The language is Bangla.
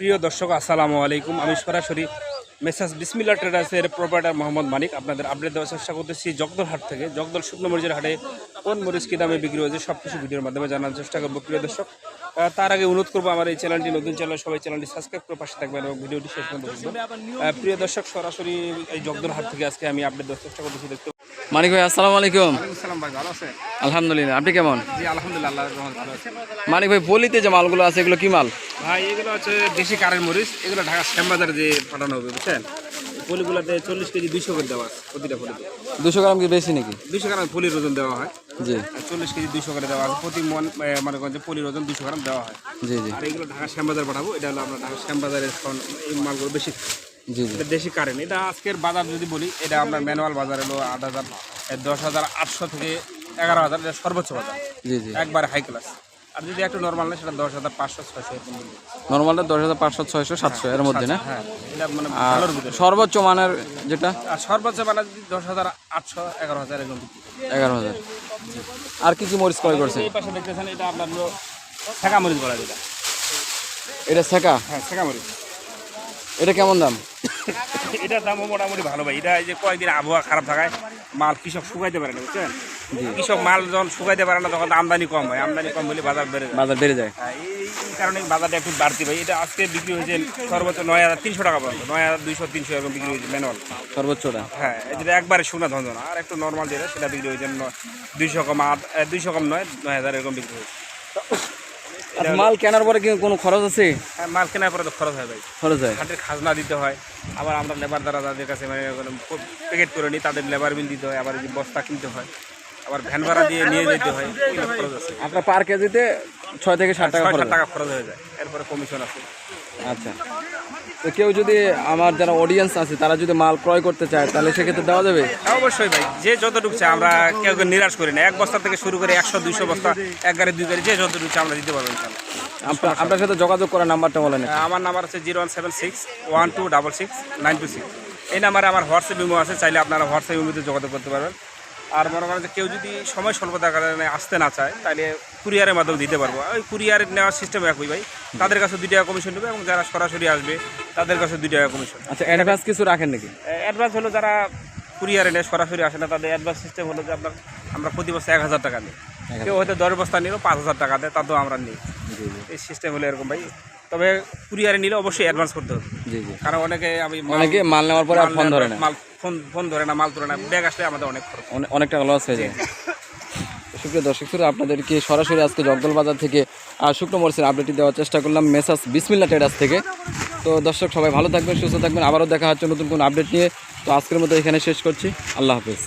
প্রিয় দর্শক আসসালামু আলাইকুম। আমি সরাসরি মেসার্স বিসমিল্লাহ ট্রেডার্সের প্রোপাইটার মোহাম্মদ মানিক আপনাদের আপডেট দেওয়ার চেষ্টা করতেছি জগদল হাট থেকে। জগদল শুকনো মরিচের হাটে কোন মরিচ কী দামে বিক্রি হয়েছে সব কিছু ভিডিওর মাধ্যমে জানার চেষ্টা করবো। প্রিয় দর্শক, তার আগে অনুরোধ করবো আমার এই চ্যানেলটি নতুন চ্যানেল, সবাই চ্যানেলটি সাবস্ক্রাইব করে পাশে থাকবেন এবং ভিডিওটি শেষ পর্যন্ত দেখবেন। প্রিয় দর্শক, সরাসরি এই জগদল হাট থেকে আজকে আমি আপডেট দেওয়ার চেষ্টা করতেছি। দেখতে মানিক ভাই আসসালামু আলাইকুম। আসসালাম ভাই, ভালো আছেন? আলহামদুলিল্লাহ, আপনি কেমন? জি আলহামদুলিল্লাহ, আল্লাহর রহমতে ভালো আছে। মানিক ভাই, পলিতে যে মালগুলো আছে এগুলো কি মাল? ভাই এগুলো হচ্ছে দেশি কারের মরিচ, এগুলো ঢাকা শ্যামবাজারে যে পাঠানো হবে বুঝছেন। পলিগুলোতে 40 কেজি 200 করে দেওয়া আছে প্রতিটা পলিতে। 200 গ্রাম কি বেশি নাকি? 200 গ্রাম পলির ওজন দেওয়া হয়। জি। আর 40 কেজি 200 করে দেওয়া আছে প্রতি মন, মনে করেন যে পলির ওজন 200 গ্রাম দেওয়া হয়। জি জি। আর এগুলো ঢাকা শ্যামবাজার পাঠাবো। এটা হলো আমরা ঢাকা শ্যামবাজারের এই মালগুলো বেশি। জি জি। এটা দেশি কারেন্ট। এটা আজকের বাজার যদি বলি, এটা আমরা ম্যানুয়াল বাজার হলো 8,000, 10,800 থেকে 11,000, এটা সর্বোচ্চ বাজার। জি জি। একবারে হাই ক্লাস। আর যদি একটু নর্মাল না, সেটা 10,500, 600 এরকম বলি। নর্মালটা 10,500, 600, 700 এর মধ্যে না? হ্যাঁ, এটা মানে আর ভালোর ভিতরে। সর্বোচ্চ মানের যেটা? আর সর্বোচ্চ বাজার যদি 10,800, 11,000 এরকম বিক্রি। 11,000। আর কি কি মরিচ ক্রয় করছে? এই পাশে দেখতেছেন, এটা আপনার হলো ছেঁকা মরিচ বলা যেটা। এটা ছেঁকা? হ্যাঁ, ছেঁকা মরিচ। এটা কেমন দাম? এটার দামও মোটামুটি ভালো ভাই। এটা এই যে কয়েকদিন আবহাওয়া খারাপ থাকায় মাল কৃষক শুকাইতে পারে না বুঝছেন। কৃষক মাল যখন শুকাইতে পারে না তখন আমদানি কম হয়, আমদানি কম হলে বাজার বেড়ে যায়। বাজার বেড়ে যায়। হ্যাঁ, এই কারণে বাজারটা একটু বাড়তি ভাই। এটা আজকে বিক্রি হয়েছে সর্বোচ্চ 9,300 টাকা পর্যন্ত, 9,200, 300 এরকম বিক্রি হয়েছে ম্যানুয়াল সর্বোচ্চটা? হ্যাঁ, যেটা একবারে শুকনা ধন্দন। আর একটু নর্মাল যেটা, সেটা বিক্রি হয়েছে 200 কম 200 কম নয়, 9,000 এরকম বিক্রি হয়েছে। আচ্ছা, মাল কেনার পরে কি কোনো খরচ আছে? হ্যাঁ, মাল কেনার পরে তো খরচ হয় ভাই। খরচ হয়? হাটের খাজনা দিতে হয়, আবার আমরা লেবার দ্বারা যাদের কাছে মানে প্যাকেট করে নিই তাদের লেবার বিল দিতে হয়, আবার এই যে বস্তা কিনতে হয়, আবার ভ্যান ভাড়া দিয়ে নিয়ে যেতে হয়, খরচ আছে। আপনার পার কেজিতে 6 থেকে 7 টাকা খরচ? 6 টাকা খরচ হয়ে যায়, এরপরে কমিশন আছে। আচ্ছা, তো কেউ যদি, আমার যারা অডিয়েন্স আছে তারা যদি মাল ক্রয় করতে চায় তাহলে সেক্ষেত্রে দেওয়া যাবে? অবশ্যই ভাই, যে যতটুকু চাই আমরা কেউ নিরাশ করি না। 1 বস্তা থেকে শুরু করে 100, 200 বস্তা, 1 গাড়ি 2 গাড়ি, যে যতটুকু চাই আমরা দিতে পারবো ইনশাআল্লাহ। আপনার সাথে যোগাযোগ করার নাম্বারটা বলেন। আমার নাম্বার হচ্ছে 0176126926। এই নাম্বারে আমার হোয়াটসঅ্যাপ ইমো আছে, চাইলে আপনারা হোয়াটসঅ্যাপ ইমোতে যোগাযোগ করতে পারবেন। আর মনে করেন যে কেউ যদি সময় স্বল্পতার কারণে আসতে না চায়, তাহলে কুরিয়ারের মাধ্যমে দিতে পারবো। ওই কুরিয়ার নেওয়ার সিস্টেম একই ভাই। তাদের কাছে 2 টাকা কমিশন নেবে এবং যারা সরাসরি আসবে তাদের কাছে 2 টাকা কমিশন। আচ্ছা, অ্যাডভান্স কিছু রাখেন নাকি? অ্যাডভান্স হলো যারা কুরিয়ারে নেয়, সরাসরি আসে না, তাদের অ্যাডভান্স সিস্টেম হলো যে আমরা প্রতি বস্তা 1,000 টাকা নিই। কেউ হয়তো 10 বস্তা নিল 5,000 টাকা দেয়, তাতেও আমরা নিই। এই সিস্টেম হলো এরকম ভাই। তবে কুরিয়ারে নিলে অবশ্যই অ্যাডভান্স করতে হবে। জি জি। কারণ অনেকে মাল নেওয়ার পরে আর ফোন ধরে না, ফোন ধরে না, মাল ধরে না, ব্যাগ আসলে আমাদের অনেক খরচ, অনেক টাকা লস হয়ে যায়। সুপ্রিয় দর্শক শ্রোতা, আপনাদেরকে সরাসরি আজকে জগদল বাজার থেকে শুকনো মরিচের আপডেটটি দেওয়ার চেষ্টা করলাম মেসার্স বিসমিল্লাহ ট্রেডার্স থেকে। তো দর্শক সবাই ভালো থাকবেন, সুস্থ থাকবেন, আবারও দেখা হচ্ছে নতুন কোনো আপডেট নিয়ে। তো আজকের মতো এখানে শেষ করছি। আল্লাহ হাফেজ।